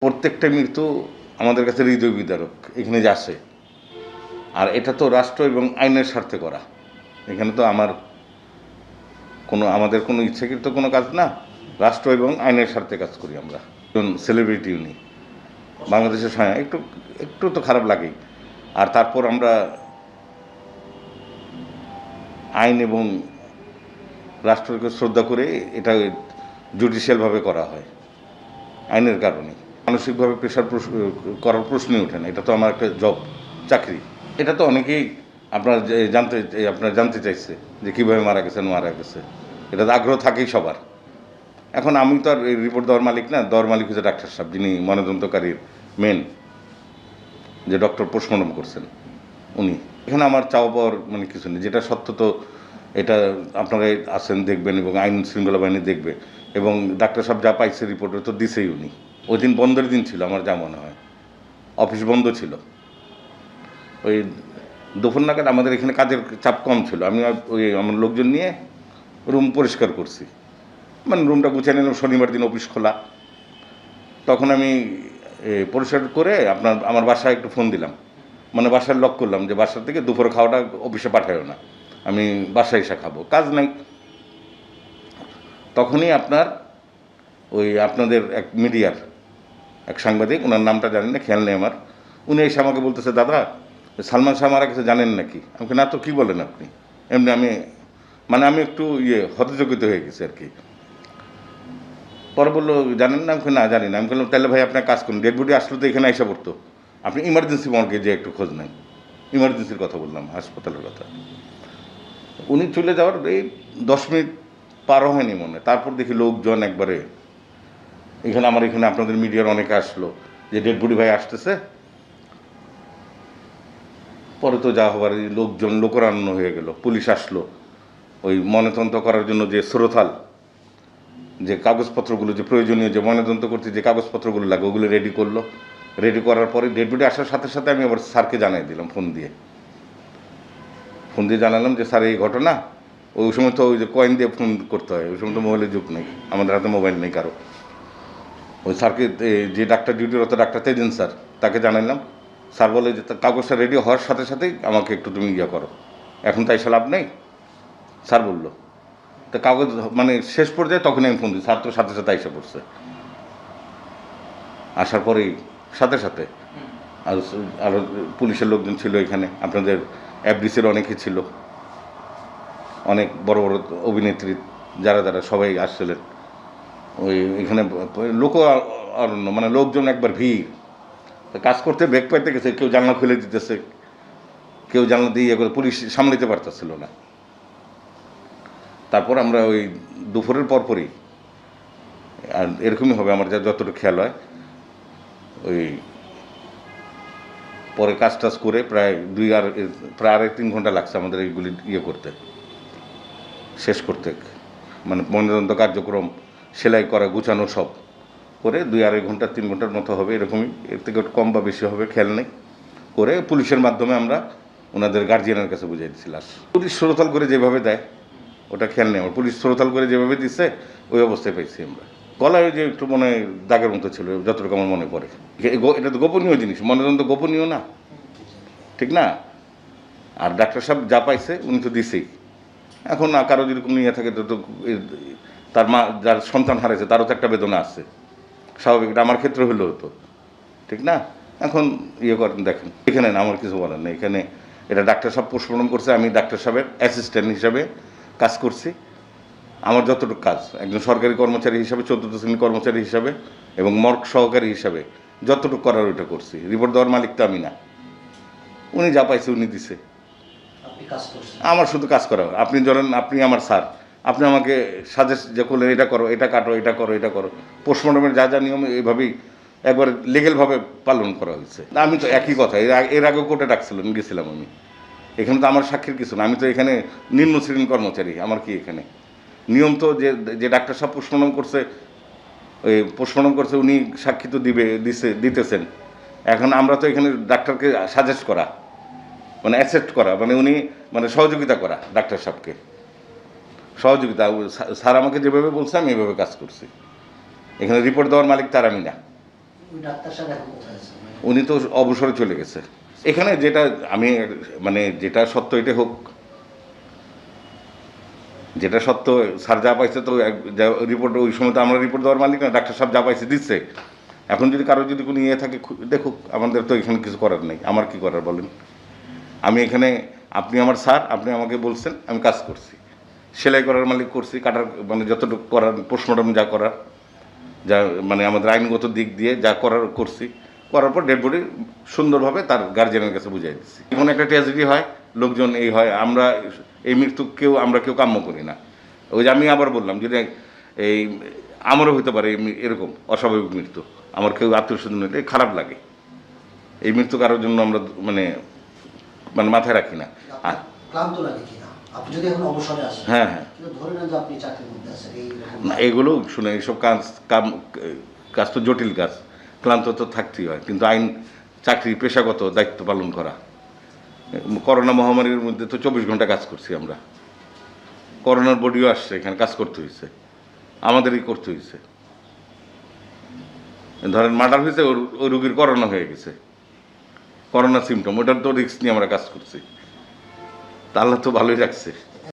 প্রত্যেকটা মৃত্যু আমাদের কাছে হৃদয় বিদারক এখানে যে আসে। আর এটা তো রাষ্ট্র এবং আইনের স্বার্থে করা। এখানে তো আমাদের কোনো ইচ্ছাকৃত কোনো কাজ না, রাষ্ট্র এবং আইনের স্বার্থে কাজ করি আমরা। সেলিব্রিটি উনি বাংলাদেশের সময় একটু একটু তো খারাপ লাগেই। আর তারপর আমরা আইন এবং রাষ্ট্রকে শ্রদ্ধা করে এটা জুডিশিয়ালভাবে করা হয় আইনের কারণে। মানসিকভাবে প্রেশার করার প্রশ্নই ওঠে না। এটা তো আমার একটা জব, চাকরি। এটা তো অনেকেই আপনার জানতে চাইছে যে কীভাবে মারা গেছে। এটা তো আগ্রহ থাকেই সবার। এখন আমি তো আর এই রিপোর্ট দেওয়ার মালিক না, দেওয়ার মালিক হচ্ছে ডাক্তার সাহেব, যিনি ময়নাতদন্তকারীর মেন, যে ডক্টর পোস্টমর্টম করছেন উনি। এখানে আমার চাওয়া পাওয়ার মানে কিছু নেই। যেটা সত্য তো এটা আপনারা আসেন, দেখবেন এবং আইন শৃঙ্খলা বাহিনী দেখবে। এবং ডাক্তার সাহেব যা পাইছে রিপোর্টে তো দিছেই উনি। ওই দিন বন্ধের দিন ছিল আমার যা মনে হয়, অফিস বন্ধ ছিল। ওই দুপুর নাগাদ আমাদের এখানে কাজের চাপ কম ছিল। আমি আমার লোকজন নিয়ে রুম পরিষ্কার করছি, মানে রুমটা গুছিয়ে নিলাম। শনিবার দিন অফিস খোলা, তখন আমি পরিষ্কার করে আমার বাসায় একটু ফোন দিলাম, মানে বাসায় লক করলাম যে বাসার থেকে দুপুরে খাওয়াটা অফিসে পাঠায়ও না, আমি বাসায় এসে খাবো, কাজ নাই। তখনই আপনাদের এক মিডিয়ার এক সাংবাদিক, ওনার নামটা জানি না, খেয়াল নেই আমার, উনি এসে আমাকে বলতেছে, দাদা সালমান শাহ মারা গেছে জানেন নাকি? আমাকে না তো, কী বলেন আপনি? এমনি আমি একটু হতচকিত হয়ে গেছি আর কি। পরে বললো জানেন না? আমাকে না জানি না। আমি বললাম তাহলে ভাই আপনার কাজ করুন, ডেড বডি আসলে তো এখানে এসে পড়তো, আপনি ইমার্জেন্সি মর্গে যে একটু খোঁজ নেন। ইমার্জেন্সির কথা বললাম, হাসপাতালের কথা। উনি চলে যাওয়ার এই 10 মিনিট পারও হয়নি মনে, তারপর দেখি লোকজন একবারে এখানে আপনাদের মিডিয়ার অনেকে আসলো যে ডেড বডি ভাই আসতেছে। পরে তো যা হবার, লোকজন লোকরান্য হয়ে গেল, পুলিশ আসলো। ওই ময়নাতদন্ত করার জন্য যে শ্রোথাল যে কাগজপত্রগুলো, যে প্রয়োজনীয় যে ময়নাতদন্ত করতে যে কাগজপত্রগুলো লাগে, ওগুলো রেডি করলো। রেডি করার পরে ডেড বডি আসার সাথে সাথে আমি আবার স্যারকে জানাই দিলাম, ফোন দিয়ে জানালাম যে স্যার এই ঘটনা। ওই সময় তো ওই যে কয়েন দিয়ে ফোন করতে হয়, ওই সময় তো মোবাইলের যুগ নেই, আমাদের হাতে মোবাইল নেই কারো। ওই স্যারকে, যে ডাক্তার ডিউটিরত ডাক্তার তেজিন স্যার, তাকে জানাইলাম। স্যার বলে যে কাগজটা রেডি হওয়ার সাথে সাথেই আমাকে একটু তুমি করো, এখন তাই লাভ নেই। স্যার বললো তো কাগজ মানে শেষ পর্যায়ে তখনই আমি ফোন দিই, স্যার তো সাথে সাথে এসে পড়ছে। আসার পরেই সাথে সাথে আরও পুলিশের লোকজন ছিল এখানে, আপনাদের এফডিসির অনেকে ছিল, অনেক বড় বড় অভিনেত্রী যারা সবাই আসছিলেন। এখানে লোক অরণ্য, মানে লোকজন একবার ভিড়। কাজ করতে বেগ পাইতে গেছে, কেউ জানলা খুলে দিতেছে, কেউ জানলা দিয়ে করে, পুলিশ সামলাতে পারতেছিল না। তারপর আমরা ওই দুপুরের পরপরই, আর এরকমই হবে আমার যতটুকু খেয়াল হয়, ওই পরে কাজ টাজ করে প্রায় 3 ঘন্টা লাগছে আমাদের এইগুলি করতে, শেষ করতে। মানে ময়নাতদন্ত কার্যক্রম, সেলাই করা, গুছানো সব করে 2-2.5 ঘন্টা 3 ঘন্টার মতো হবে, এরকমই, এর থেকে কম বা বেশি হবে খেয়াল নেই। করে পুলিশের মাধ্যমে আমরা ওনাদের গার্জিয়ানের কাছে বুঝিয়ে দিচ্ছি লাশ। পুলিশ শ্রোতাল করে যেভাবে দেয় ওটা খেয়াল নেই আমার, পুলিশ শ্রোতাল করে যেভাবে দিচ্ছে ওই অবস্থায় পাইছি আমরা। গলায় যে একটু মনে দাগের মতো ছিল, যতটুকু আমার মনে পড়ে। এটা তো গোপনীয় জিনিস, ময়নাতদন্ত গোপনীয় না, ঠিক না? আর ডাক্তার সাহেব যা পাইছে উনি তো দিছেই। এখন কারো যদি কোনো থাকে তো তার মা যার সন্তান হারাইছে তারও তো একটা বেদনা আছে, স্বাভাবিক। এটা আমার ক্ষেত্রে হলেও হতো, ঠিক না? এখন করেন, দেখেন এখানে না আমার কিছু বলার নেই। এখানে এটা ডাক্তার সাহেব পোস্টমর্টম করছে, আমি ডাক্তার সাহেবের অ্যাসিস্ট্যান্ট হিসাবে কাজ করছি। আমার যতটুকু কাজ একজন সরকারি কর্মচারী হিসাবে, 14th শ্রেণীর কর্মচারী হিসাবে এবং মর্গ সহকারী হিসাবে যতটুকু করার ওইটা করছি। রিপোর্ট দেওয়ার মালিক তো আমি না, উনি যা পাইছে উনি দিছে, আমার শুধু কাজ করা। আপনি ধরেন আপনি আমার স্যার, আপনি আমাকে সাজেস্ট যে করলেন এটা করো, এটা কাটো, এটা করো, এটা করো। পোস্টমর্টমের যা যা নিয়ম এইভাবেই একবার লিগেলভাবে পালন করা হয়েছে। আমি তো একই কথা, এর আগেও কোর্টে ডাকছিলাম, গেছিলাম আমি। এখানে তো আমার সাক্ষীর কিছু না, আমি তো এখানে নিম্ন শ্রেণীর কর্মচারী, আমার কি এখানে নিয়ম তো যে ডাক্তার সাহেব পোস্টমর্টম করছে উনি সাক্ষী তো দিতেছেন। এখন আমরা তো এখানে ডাক্তারকে সাজেস্ট করা, মানে অ্যাকসেপ্ট করা, মানে উনি মানে সহযোগিতা করা, ডাক্তার সাহেবকে সহযোগিতা। স্যার আমাকে যেভাবে বলছে আমি এভাবে কাজ করছি। এখানে রিপোর্ট দেওয়ার মালিক তার আমি না। ওই ডাক্তার সাহেব এখন কোথায় আছে? উনি তো অবসরে চলে গেছে। এখানে যেটা আমি মানে যেটা সত্য এটা হোক, যেটা সত্য স্যার যা পাইছে তো রিপোর্ট ওই সময় তো আমরা রিপোর্ট দেওয়ার মালিক না, ডাক্তার সাহেব যা পাইছে দিচ্ছে। এখন যদি কারো যদি কোনো ইয়ে থাকে দেখুক, আমাদের তো এখানে কিছু করার নেই। আমার কি করার বলেন? আমি এখানে, আপনি আমার স্যার, আপনি আমাকে বলছেন, আমি কাজ করছি, সেলাই করার মালিক করছি, কাটার মানে যতটুকু করার, পোস্টমর্টম যা করার, যা মানে আমাদের আইনগত দিক দিয়ে যা করার করছি, করার পর ডেড বডি সুন্দরভাবে তার গার্জিয়ানের কাছে বুঝিয়ে দিচ্ছি। কোনো একটা ট্র্যাজেডি হয়, লোকজন এই হয়, আমরা এই মৃত্যু আমরা কেউ কাম্য করি না। ওই যে আমি আবার বললাম, যদি এই আমারও হতে পারে এরকম অস্বাভাবিক মৃত্যু, আমার কেউ আত্মীয় স্বজন হলে খারাপ লাগে। এই মৃত্যু কারোর জন্য আমরা মানে মানে মাথায় রাখি না। আপনার ক্লান্ত লাগে কিনা? আপনি যদি এখন অবসরে আসেন, হ্যাঁ হ্যাঁ, কিন্তু ধরে নেন যে আপনি চাকরির মধ্যে আছেন, না এগুলো শুনে এইসব কাজ তো জটিল কাজ, ক্লান্ত তো থাকতেই হয়, কিন্তু আইন, চাকরি, পেশাগত দায়িত্ব পালন করা। করোনা মহামারীর মধ্যে তো 24 ঘন্টা কাজ করছি আমরা, করোনার বডিও আসছে, এখানে কাজ করতে হয়েছে, আমাদেরই করতে হয়েছে। ধরেন মার্ডার হয়েছে, ওই রুগীর করোনা হয়ে গেছে, করোনা সিমটম, ওটার তো রিস্ক নিয়ে আমরা কাজ করছি, তা আল্লাহ তো ভালোই রাখছে।